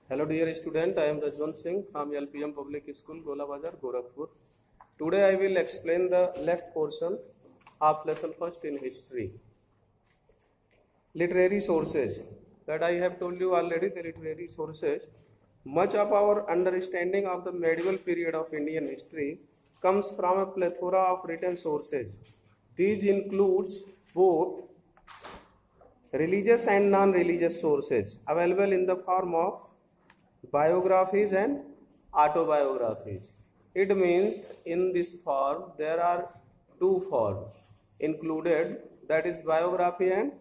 Hello dear student, I am Rajwant Singh from LPM Public School, Gola Bazar, Gorakhpur. Today I will explain the left portion of lesson first in history. Literary sources. That I have told you already, the literary sources. Much of our understanding of the medieval period of Indian history comes from a plethora of written sources. These includes both religious and non-religious sources available in the form of biographies and autobiographies. It means in this form there are two forms included, that is biography and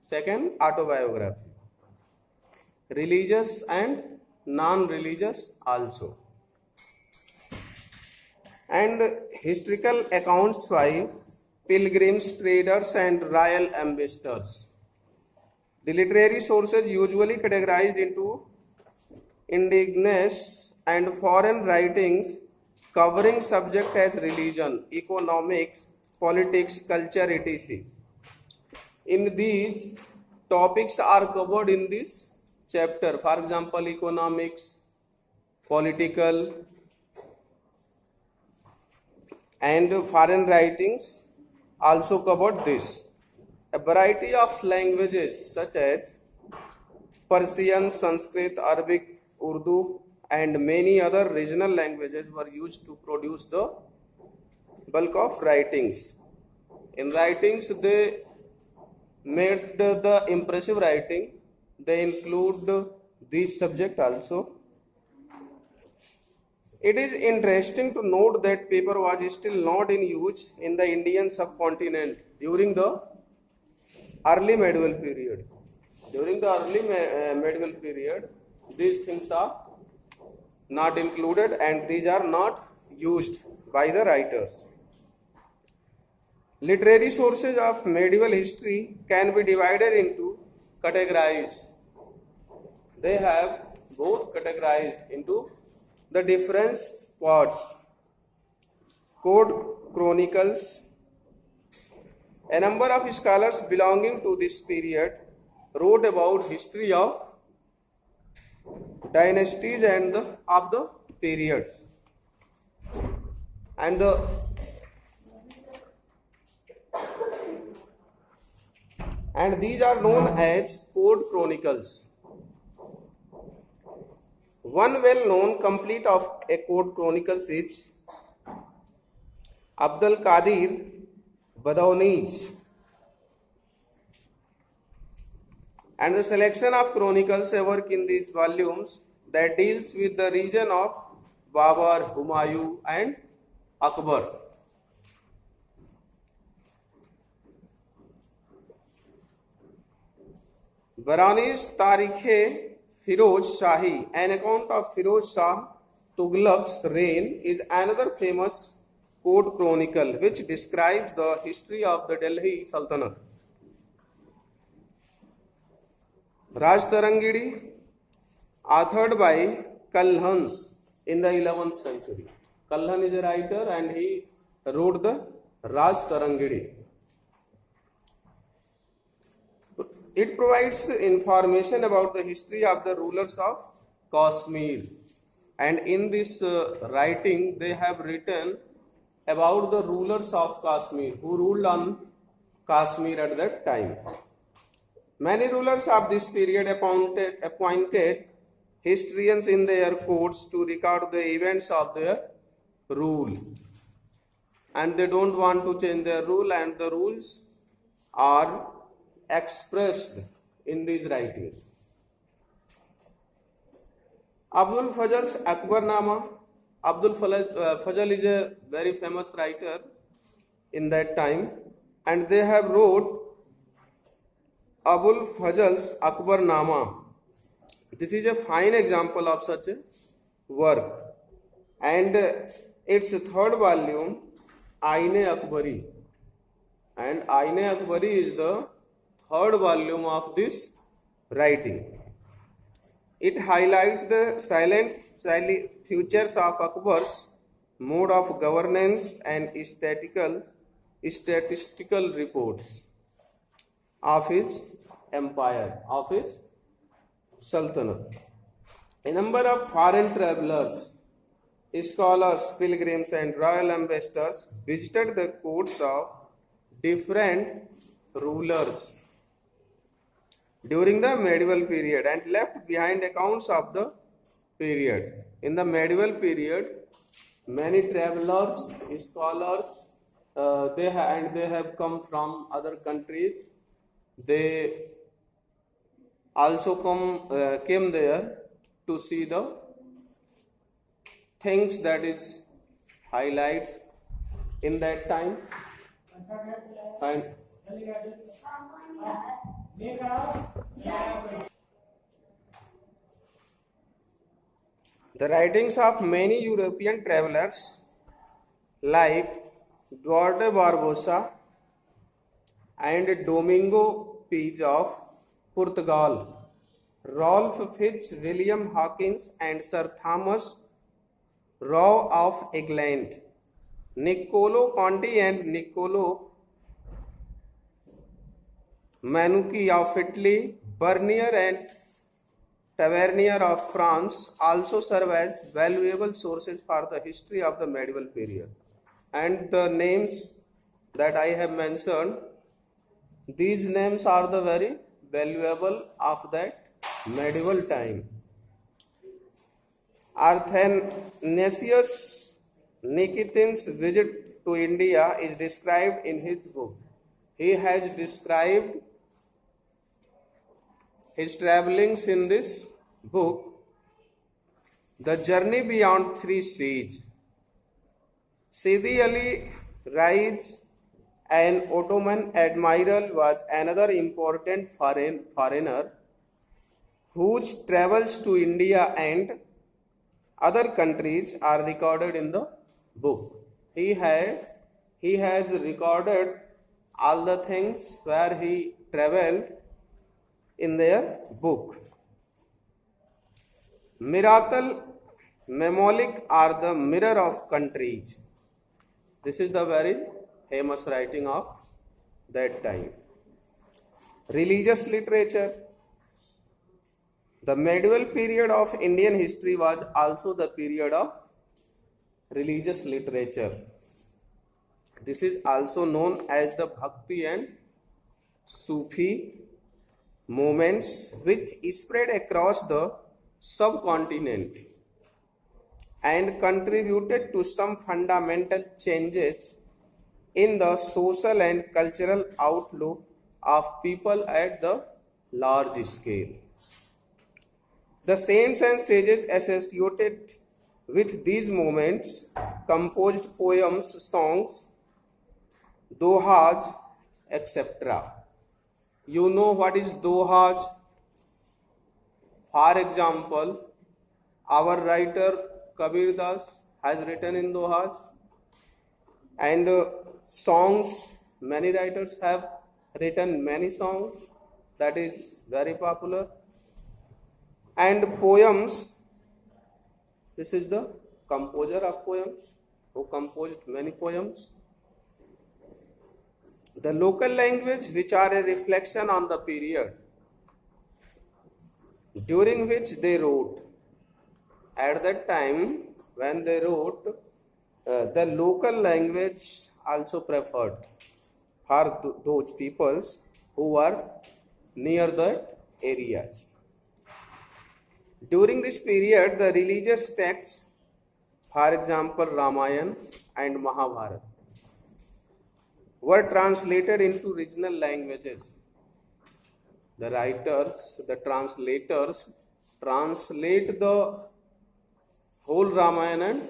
second autobiography. Religious and non-religious also. And historical accounts by pilgrims, traders and royal ambassadors. The literary sources usually categorized into indigenous and foreign writings covering subject as religion, economics, politics, culture, etc. In these topics are covered in this chapter. For example, economics, political and foreign writings also covered this. A variety of languages such as Persian, Sanskrit, Arabic, Urdu and many other regional languages were used to produce the bulk of writings. In writings they made the impressive writing. They include these subject also. It is interesting to note that paper was still not in use in the Indian subcontinent during the early medieval period. During the early medieval period, these things are not included and these are not used by the writers. Literary sources of medieval history can be divided into categories. They have both categorized into the different parts. Code chronicles. A number of scholars belonging to this period wrote about history of dynasties and of the periods, and these are known as code chronicles. One well-known complete of a code chronicles is Abdul Qadir Badawni's, and the selection of chronicles, a work in these volumes that deals with the region of Babar, Humayun and Akbar. Barani's Tarikh Firoz Shahi, an account of Firoz Shah Tughlaq's reign, is another famous code chronicle which describes the history of the Delhi Sultanate. Raj Tarangidi, authored by Kalhans in the 11th century. Kalhan is a writer and he wrote the Raj Tarangidi. It provides information about the history of the rulers of Kashmir, and in this writing they have written about the rulers of Kashmir who ruled on Kashmir at that time. Many rulers of this period appointed historians in their courts to record the events of their rule, and they don't want to change their rule, and the rules are expressed in these writings. Abdul Fazl's Akbarnama. Abdul Fazl is a very famous writer in that time, and they have wrote Abul Fazl's Akbarnama. This is a fine example of such a work, and its third volume, Aine-Akbari, and Aine-Akbari is the third volume of this writing. It highlights the silent features of Akbar's mode of governance and statistical reports of his empire, of his Sultanate. A number of foreign travelers, scholars, pilgrims, and royal ambassadors visited the courts of different rulers during the medieval period and left behind accounts of the period. In the medieval period, many travelers, scholars, they have come from other countries. They also came there to see the things that is highlights in that time. And the writings of many European travelers like Duarte Barbosa and Domingo Page of Portugal, Rolf Fitz, William Hawkins, and Sir Thomas Roe of England, Niccolo Conti and Niccolo Manucci of Italy, Bernier and Tavernier of France also serve as valuable sources for the history of the medieval period. And the names that I have mentioned, these names are the very valuable of that medieval time. Athanasius Nikitin's visit to India is described in his book. He has described his travelings in this book, The Journey Beyond Three Seas. Sidi Ali Rais, an Ottoman admiral, was another important foreigner whose travels to India and other countries are recorded in the book. He has recorded all the things where he traveled in their book. Miracle Memolik are the mirror of countries. This is the very famous writing of that time. Religious literature. The medieval period of Indian history was also the period of religious literature. This is also known as the Bhakti and Sufi movements, which spread across the subcontinent and contributed to some fundamental changes in the social and cultural outlook of people at the large scale. The saints and sages associated with these movements composed poems, songs, dohas, etc. You know what is dohas? For example, our writer Kabir Das has written in dohas, and songs, many writers have written many songs, that is very popular. And poems, this is the composer of poems who composed many poems. The local language, which are a reflection on the period during which they wrote. At that time when they wrote, the local language also preferred for those peoples who were near the areas. During this period, the religious texts, for example Ramayana and Mahabharata, were translated into regional languages. The writers, the translators, translate the whole Ramayana and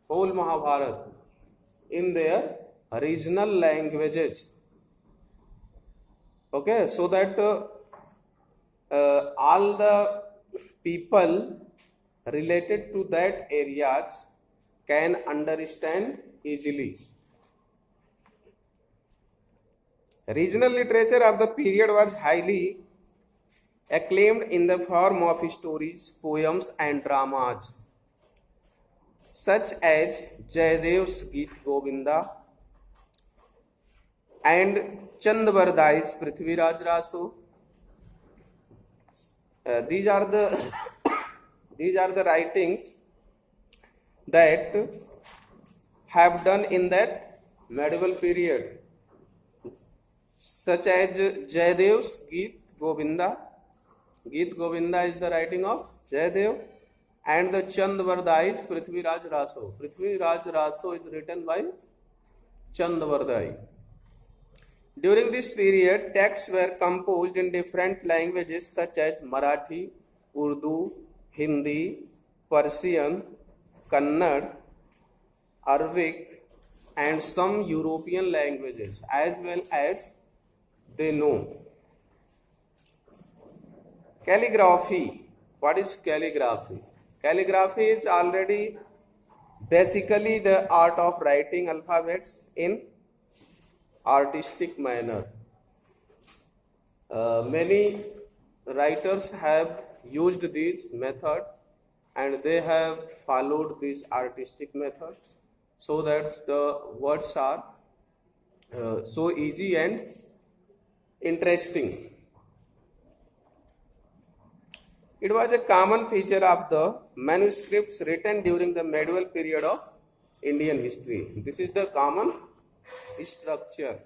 whole Mahabharata in their regional languages. Okay, so that all the people related to that areas can understand easily. Regional literature of the period was highly acclaimed in the form of stories, poems, and dramas, such as Jayadev's Geet Govinda and Chandbardai's Prithviraj Raso. These are the These are the writings that have done in that medieval period, such as Jayadev's Geet Govinda. Geet Govinda is the writing of Jayadev, and the Chandvardai's Prithviraj Raso. Prithviraj Raso is written by Chandvardai. During this period, texts were composed in different languages such as Marathi, Urdu, Hindi, Persian, Kannada, Arabic, and some European languages, as well as they know. Calligraphy. What is calligraphy? Calligraphy is already basically the art of writing alphabets in artistic manner. Many writers have used this method and they have followed this artistic method so that the words are so easy and interesting. It was a common feature of the manuscripts written during the medieval period of Indian history. This is the common structure.